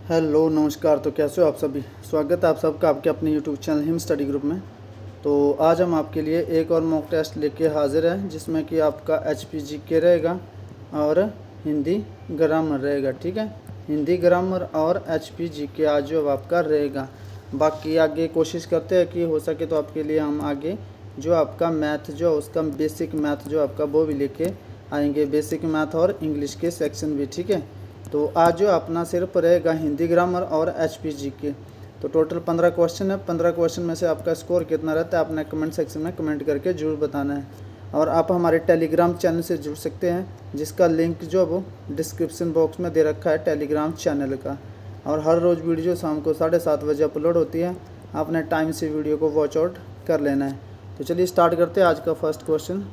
Hello नमस्कार। तो कैसे हो आप सभी। स्वागत है आप सबका आपके अपने YouTube channel him study group में। तो आज हम आपके लिए एक और मॉक टेस्ट लेके हाजिर हैं जिसमें कि आपका HPGK रहेगा और हिंदी ग्रामर रहेगा। ठीक है, हिंदी ग्रामर और HPGK आज जो आपका रहेगा। बाकी आगे कोशिश करते हैं कि हो सके तो आपके लिए हम आगे जो आपका मैथ जो उसका बेसिक मैथ जो आपका वो भी लेके आएंगे, बेसिक मैथ और इंग्लिश के सेक्शन भी। ठीक है, तो आज जो अपना सिर्फ रहेगा हिंदी ग्रामर और HPGK। तो टोटल 15 क्वेश्चन है। 15 क्वेश्चन में से आपका स्कोर कितना रहता है आपने कमेंट सेक्शन में कमेंट करके जरूर बताना है। और आप हमारे टेलीग्राम चैनल से जुड़ सकते हैं जिसका लिंक जो वो डिस्क्रिप्शन बॉक्स में दे रखा है टेलीग्राम चैनल का। और हर रोज़ वीडियो शाम को 7:30 बजे अपलोड होती है, आपने टाइम से वीडियो को वॉच आउट कर लेना है। तो चलिए स्टार्ट करते हैं आज का फर्स्ट क्वेश्चन।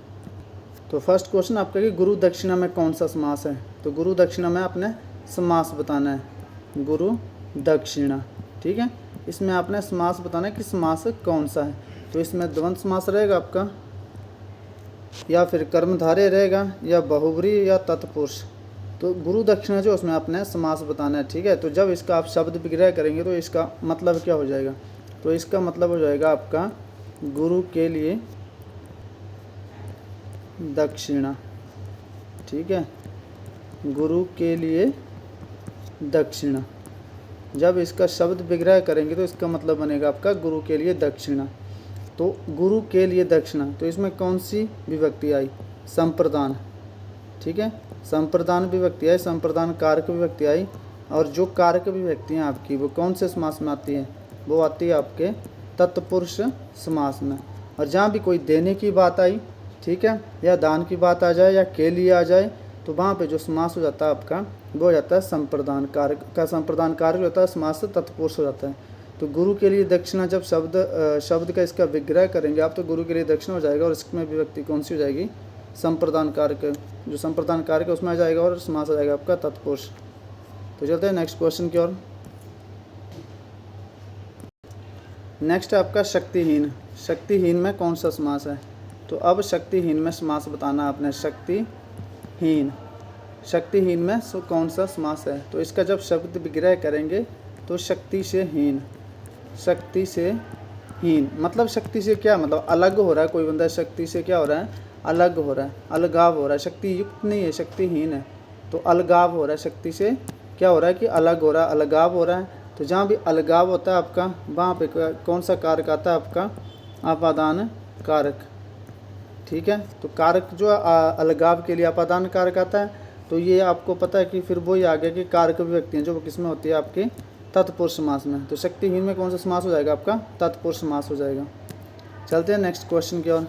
तो फर्स्ट क्वेश्चन आपका कि गुरु दक्षिणा में कौन सा समास है। तो गुरु दक्षिणा में आपने समास बताना है, गुरु दक्षिणा। ठीक है, इसमें आपने समास बताना है कि समास कौन सा है। तो इसमें द्वंद्व समास रहेगा आपका, या फिर कर्मधारय रहेगा, या बहुब्री, या तत्पुरुष। तो गुरु दक्षिणा जो उसमें आपने समास बताना है। ठीक है, तो जब इसका आप शब्द विग्रह करेंगे तो इसका मतलब क्या हो जाएगा। तो इसका मतलब हो जाएगा आपका गुरु के लिए दक्षिणा। ठीक है, गुरु के लिए दक्षिणा। जब इसका शब्द विग्रह करेंगे तो इसका मतलब बनेगा आपका गुरु के लिए दक्षिणा। तो गुरु के लिए दक्षिणा, तो इसमें कौन सी विभक्ति आई, संप्रदान। ठीक है, संप्रदान विभक्ति आई, संप्रदान कारक विभक्ति आई। और जो कारक विभक्ति हैं आपकी वो कौन से समास में आती है, वो आती है आपके तत्पुरुष समास में। और जहाँ भी कोई देने की बात आई, ठीक है, या दान की बात आ जाए, या के लिए आ जाए, तो वहाँ पे जो समास हो जाता है आपका वो हो जाता है संप्रदान कारक का। संप्रदान कारक होता है, समास से तत्पुरुष हो जाता है। तो गुरु के लिए दक्षिणा जब शब्द का इसका विग्रह करेंगे आप, तो गुरु के लिए दक्षिणा हो जाएगा। और इसमें विभक्ति कौन सी हो जाएगी, संप्रदान कारक। जो संप्रदान कारक है उसमें आ जाएगा और समास आ जाएगा आपका तत्पुरुष। तो चलते हैं नेक्स्ट क्वेश्चन की ओर। नेक्स्ट है आपका शक्तिहीन। शक्तिहीन में कौन सा समास है। तो अब शक्तिहीन में समास बताना आपने, शक्तिहीन। शक्तिहीन में कौन सा समास है। तो इसका जब शब्द विग्रह करेंगे तो शक्ति से हीन। शक्ति से हीन मतलब शक्ति से क्या मतलब अलग हो रहा है कोई बंदा, शक्ति से क्या हो रहा है, अलग हो रहा है, अलगाव हो रहा है। शक्ति युक्त नहीं है, शक्तिहीन है, तो अलगाव हो रहा है। शक्ति से क्या हो रहा है कि अलग हो रहा है, अलगाव हो रहा है। तो जहाँ भी अलगाव होता है आपका, वहाँ पे कौन सा कारक आता है आपका, अपादान कारक। ठीक है, तो कारक जो अलगाव के लिए अपादान कारक आता है। तो ये आपको पता है कि फिर वही आ गया कि कारक विभक्ति जो किस में होती है आपके तत्पुरुष समास में। तो शक्तिहीन में कौन सा समास हो जाएगा आपका, तत्पुरुष समास हो जाएगा। चलते हैं नेक्स्ट क्वेश्चन की ओर।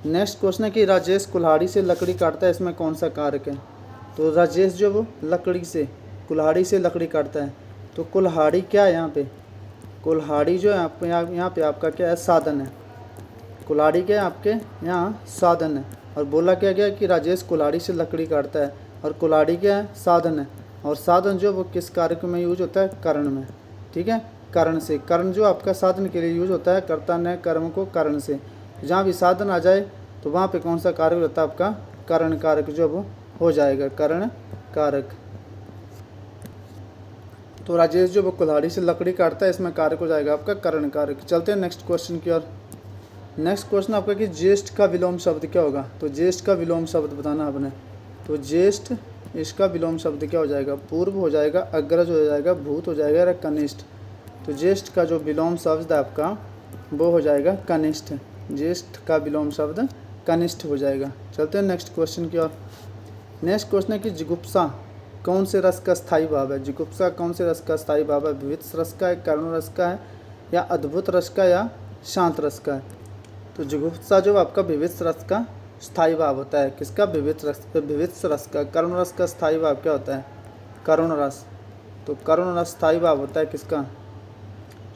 नेक्स्ट क्वेश्चन है कि राजेश कुल्हाड़ी से लकड़ी काटता है, इसमें कौन सा कारक है। तो राजेश जो वो लकड़ी से, कुल्हाड़ी से लकड़ी काटता है। तो कुल्हाड़ी क्या है यहाँ पे, कुल्हाड़ी जो है आपको यहाँ पे आपका क्या है, साधन है। कुल्हाड़ी क्या है आपके यहाँ, साधन है। और बोला क्या गया कि राजेश कुल्हाड़ी से लकड़ी काटता है, और कुल्हाड़ी क्या है, साधन है। और साधन जो वो किस कारक में यूज होता है, कर्ण में। ठीक है, कर्ण से। कर्ण जो आपका साधन के लिए यूज होता है, कर्ता ने कर्म को कर्ण से। जहाँ भी साधन आ जाए तो वहाँ पे कौन सा कारक रहता है आपका, कर्ण कारक जो वो हो जाएगा, कर्ण कारक। तो राजेश जो वो कुल्हाड़ी से लकड़ी काटता है, इसमें कारक हो जाएगा आपका कर्ण कारक। चलते हैं नेक्स्ट क्वेश्चन की ओर। नेक्स्ट क्वेश्चन आपका कि ज्येष्ठ का विलोम शब्द क्या होगा। तो ज्येष्ठ का विलोम शब्द बताना आपने। तो ज्येष्ठ, इसका विलोम शब्द क्या हो जाएगा, पूर्व हो जाएगा, अग्रज हो जाएगा, भूत हो जाएगा, या कनिष्ठ। तो ज्येष्ठ का जो विलोम शब्द है आपका वो हो जाएगा कनिष्ठ। ज्येष्ठ का विलोम शब्द कनिष्ठ हो जाएगा। चलते हैं नेक्स्ट क्वेश्चन की ओर। नेक्स्ट क्वेश्चन है कि जिगुप्सा कौन से रस का स्थायी भाव है। जिगुप्सा कौन से रस का स्थायी भाव है, विविध रस का है, करुण रस का है, या अद्भुत रस का, या शांत रस का है। तो जुगुप्सा जो आपका विविध रस का स्थायी भाव होता है, किसका, विविध रस का। करुण रस का स्थायी भाव क्या होता है, करुण रस। तो करुण रस स्थायी भाव होता है किसका,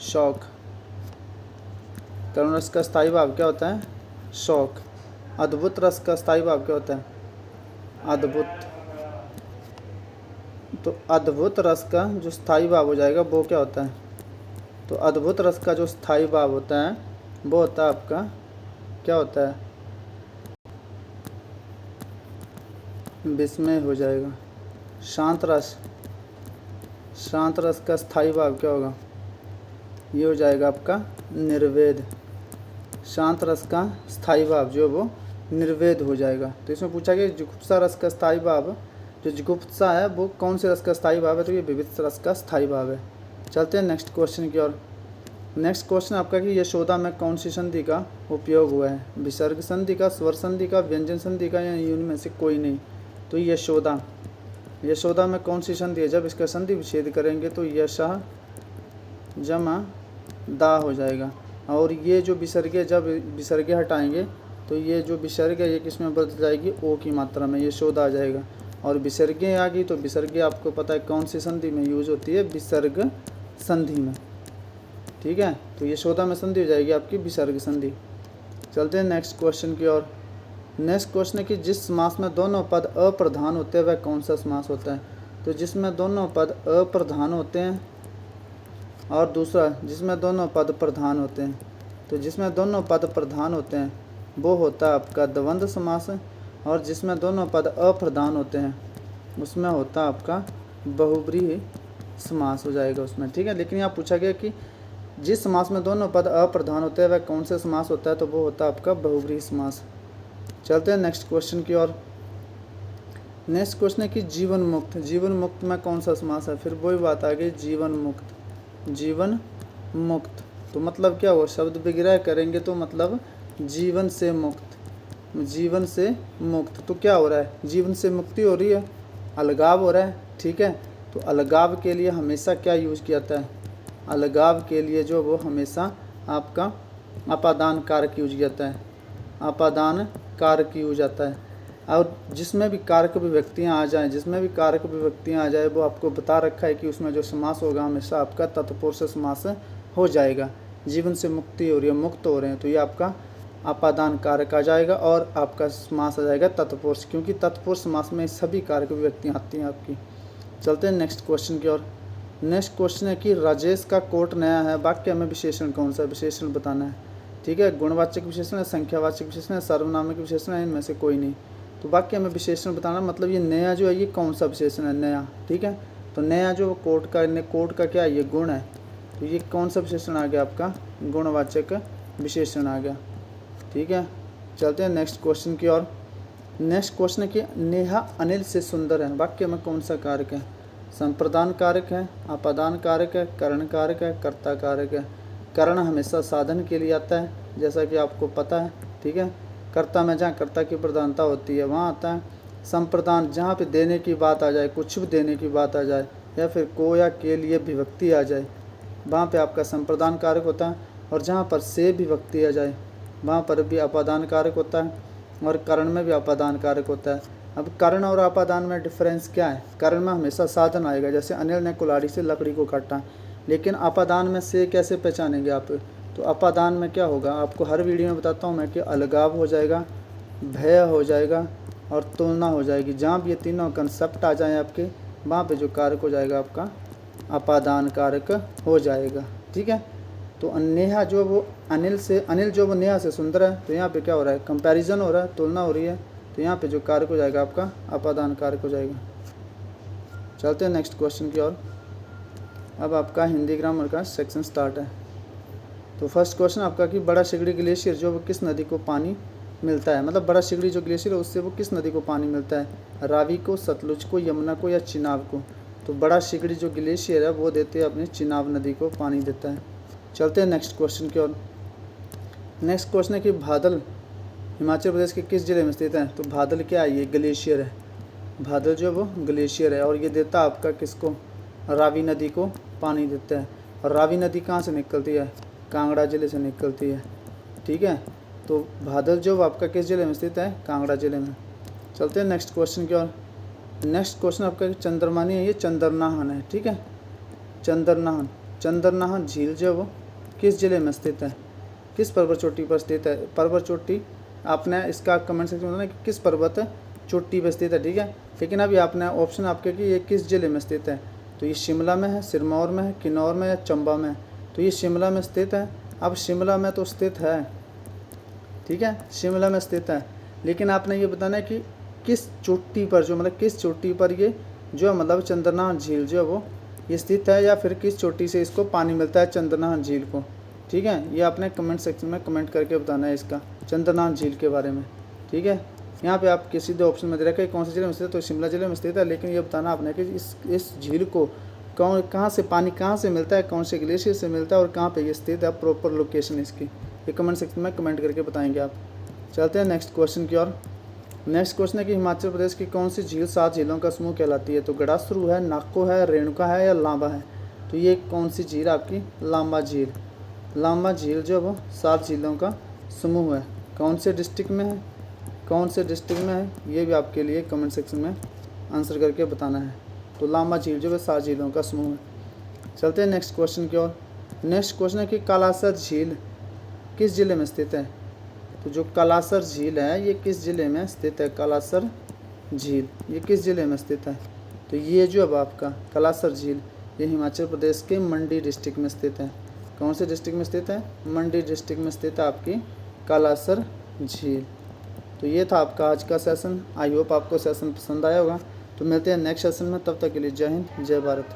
शौक। करुण रस का स्थायी भाव क्या होता है, शौक। अद्भुत रस का स्थायी भाव क्या होता है, अद्भुत। तो अद्भुत रस का जो स्थायी भाव हो जाएगा वो क्या होता है। तो अद्भुत रस का जो स्थायी भाव होता है वो होता है आपका क्या होता है, विस्मय हो जाएगा। शांत रस, शांत रस का स्थायी भाव क्या होगा? ये हो जाएगा आपका निर्वेद। शांत रस का स्थायी भाव जो वो निर्वेद हो जाएगा। तो इसमें पूछा गया जुगुप्सा रस का स्थायी भाव, जो जुगुप्सा है वो कौन से रस का स्थायी भाव है? तो ये विविध रस का स्थायी भाव है। चलते हैं नेक्स्ट क्वेश्चन की ओर। नेक्स्ट क्वेश्चन आपका कि यशोदा में कौन सी संधि का उपयोग हुआ है? विसर्ग संधि का, स्वर संधि का, व्यंजन संधि का, या इनमें से कोई नहीं? तो यशोदा, यशोदा में कौन सी संधि है? जब इसका संधि विच्छेद करेंगे तो यशः जमा दा हो जाएगा। और ये जो विसर्ग, जब विसर्ग हटाएंगे तो ये जो विसर्ग है ये किस में बदल जाएगी? ओ की मात्रा में, यशोदा आ जाएगा। और विसर्गें आ गई तो विसर्गें आपको पता है कौन सी संधि में यूज होती है? विसर्ग संधि में। ठीक है, तो यशोदा में संधि हो जाएगी आपकी विसर्ग संधि। चलते हैं नेक्स्ट क्वेश्चन की ओर। नेक्स्ट क्वेश्चन है कि जिस समास में दोनों पद अप्रधान होते हैं वह कौन सा समास होता है? तो जिसमें दोनों पद अप्रधान होते हैं, और दूसरा जिसमें दोनों पद प्रधान होते हैं। तो जिसमें दोनों पद प्रधान होते हैं वो होता है आपका द्वंद्व समास, और जिसमें दोनों पद अप्रधान होते हैं उसमें होता है आपका बहुब्रीहि समास हो जाएगा उसमें। ठीक है, लेकिन यहाँ पूछा गया कि जिस समास में दोनों पद अप्रधान होते हैं वह कौन सा समास होता है? तो वो होता है आपका बहुब्रीहि समास। चलते हैं नेक्स्ट क्वेश्चन की ओर। नेक्स्ट क्वेश्चन है कि जीवन मुक्त, जीवन मुक्त में कौन सा समास है? फिर वही बात आ गई, जीवन मुक्त, जीवन मुक्त। तो मतलब क्या हुआ? शब्द विग्रह करेंगे तो मतलब जीवन से मुक्त, जीवन से मुक्त। तो क्या हो रहा है? जीवन से मुक्ति हो रही है, अलगाव हो रहा है। ठीक है, तो अलगाव के लिए हमेशा क्या यूज किया जाता है? अलगाव के लिए जो वो हमेशा आपका अपादान कारक यूज किया जाता है, अपादान कारक यूज जाता है। और जिसमें भी कारक विभक्तियाँ आ जाएं, जिसमें भी कारक विभक्तियाँ आ जाए वो आपको बता रखा है कि उसमें जो समास होगा हमेशा आपका तत्पुरुष समास हो जाएगा। जीवन से मुक्ति हो रही है, मुक्त हो रहे हैं, तो ये आपका अपादान कारक आ जाएगा और आपका समास आ जाएगा तत्पुरुष, क्योंकि तत्पुरुष समास में सभी कारक विभक्तियाँ आती हैं आपकी। चलते हैं नेक्स्ट क्वेश्चन की ओर। नेक्स्ट क्वेश्चन है कि राजेश का कोट नया है, वाक्य में विशेषण कौन सा? विशेषण बताना है। ठीक है, गुणवाचक विशेषण है, संख्यावाचक विशेषण है, सर्वनामक विशेषण है, इनमें से कोई नहीं। तो वाक्य में विशेषण बताना मतलब ये नया जो है ये कौन सा विशेषण है? नया। ठीक है, तो नया जो कोट का क्या है? ये गुण है। तो ये कौन सा विशेषण आ गया आपका? गुणवाचक विशेषण आ गया। ठीक है, चलते हैं नेक्स्ट क्वेश्चन की ओर। नेक्स्ट क्वेश्चन है कि नेहा अनिल से सुंदर है, वाक्य में कौन सा कारक है? संप्रदान कारक है, अपादान कारक है, करण कारक है, कर्ता कारक है। करण हमेशा साधन के लिए आता है, जैसा कि आपको पता है। ठीक है, कर्ता में जहाँ कर्ता की प्रधानता होती है वहाँ आता है। संप्रदान जहाँ पे देने की बात आ जाए, कुछ भी देने की बात आ जाए, या फिर को या के लिए विभक्ति आ जाए, वहाँ पे आपका संप्रदान कारक होता है। और जहाँ पर से विभक्ति आ जाए वहाँ पर भी अपादान कारक होता है, और करण में भी अपादान कारक होता है। अब कर्ण और अपादान में डिफरेंस क्या है? कर्ण में हमेशा साधन आएगा, जैसे अनिल ने कुल्हाड़ी से लकड़ी को काटा, लेकिन अपादान में से कैसे पहचानेंगे आप? तो अपादान में क्या होगा? आपको हर वीडियो में बताता हूँ मैं कि अलगाव हो जाएगा, भय हो जाएगा और तुलना हो जाएगी। जहाँ भी ये तीनों कंसेप्ट आ जाएँ आपके, वहाँ पे जो कारक हो जाएगा आपका अपादान कारक हो जाएगा। ठीक है, तो नेहा जो वो अनिल जो वो नेहा से सुंदर है, तो यहाँ पे क्या हो रहा है? कंपैरिजन हो रहा है, तुलना हो रही है, तो यहाँ पे जो कारक हो जाएगा आपका अपादान कारक हो जाएगा। चलते हैं नेक्स्ट क्वेश्चन की ओर। अब आपका हिंदी ग्रामर का सेक्शन स्टार्ट है। तो फर्स्ट क्वेश्चन आपका कि बड़ा सिगड़ी ग्लेशियर जो वो किस नदी को पानी मिलता है? मतलब बड़ा सिगड़ी जो ग्लेशियर है उससे वो किस नदी को पानी मिलता है? रावी को, सतलुज को, यमुना को, या चिनाब को? तो बड़ा सिगड़ी जो ग्लेशियर है वो देते हैं अपने चिनाब नदी को पानी देता है। चलते हैं नेक्स्ट क्वेश्चन की ओर। नेक्स्ट क्वेश्चन है कि बादल हिमाचल प्रदेश के किस जिले में स्थित है? तो बादल क्या है? ये ग्लेशियर है। बादल जो वो ग्लेशियर है, और ये देता आपका किसको? रावी नदी को पानी देता है। और रावी नदी कहाँ से निकलती है? कांगड़ा जिले से निकलती है। ठीक है, तो बादल जो आपका किस जिले में स्थित है? कांगड़ा जिले में। चलते हैं नेक्स्ट क्वेश्चन की ओर। नेक्स्ट क्वेश्चन आपका चंद्रमा नहीं है, ये चंद्रनाहन है। ठीक है, चंद्रनाहन झील जो वो किस जिले में स्थित है? किस पर्वत चोटी पर स्थित है? पर्वत चोटी आपने इसका कमेंट सेक्शन में बताना कि किस पर्वत चोटी पर स्थित है। ठीक है, लेकिन अभी आपने ऑप्शन आपके कि ये किस जिले में स्थित है? तो ये शिमला में है, सिरमौर में है, किन्नौर में, या चंबा में? तो ये शिमला में स्थित है। अब शिमला में तो स्थित है, ठीक है, शिमला में स्थित है, लेकिन आपने ये बताना है कि किस चोटी पर, जो मतलब किस चोटी पर ये जो मतलब चंद्रनाहन झील जो वो ये स्थित है या फिर किस चोटी से इसको पानी मिलता है चंद्रनाथ झील को। ठीक है, ये आपने कमेंट सेक्शन में कमेंट करके बताना है इसका चंद्रनाथ झील के बारे में। ठीक है, यहाँ पे आप किसी दो ऑप्शन में दे रखा है कौन से जिले में स्थित है, तो शिमला जिले में स्थित है, लेकिन ये बताना आपने कि इस झील को कहाँ से पानी कहाँ से मिलता है, कौन से ग्लेशियर से मिलता है और कहाँ पे ये स्थित है, प्रॉपर लोकेशन इसकी, ये कमेंट सेक्शन में कमेंट करके बताएंगे आप। चलते हैं नेक्स्ट क्वेश्चन की ओर। नेक्स्ट क्वेश्चन है कि हिमाचल प्रदेश की कौन सी झील 7 झीलों का समूह कहलाती है। तो गड़ासरू है, नाको है, रेणुका है या लांबा है। तो ये कौन सी झील आपकी, लांबा झील। लांबा झील जो वो 7 झीलों का समूह है। कौन से डिस्ट्रिक्ट में है, कौन से डिस्ट्रिक्ट में है, ये भी आपके लिए कमेंट सेक्शन में आंसर करके बताना है। तो लांबा झील जो है 7 झीलों का समूह है। चलते हैं नेक्स्ट क्वेश्चन की ओर। नेक्स्ट क्वेश्चन है कि कालासर झील किस जिले में स्थित है। तो जो कालासर झील है ये किस जिले में स्थित है, कालासर झील ये किस जिले में स्थित है। तो ये जो अब आपका कालासर झील ये हिमाचल प्रदेश के मंडी डिस्ट्रिक्ट में स्थित है। कौन से डिस्ट्रिक्ट में स्थित है, मंडी डिस्ट्रिक्ट में स्थित है आपकी कालासर झील। तो ये था आपका आज का सेशन। आई होप आपको सेशन पसंद आया होगा। तो मिलते हैं नेक्स्ट सेशन में, तब तक के लिए जय हिंद जय भारत।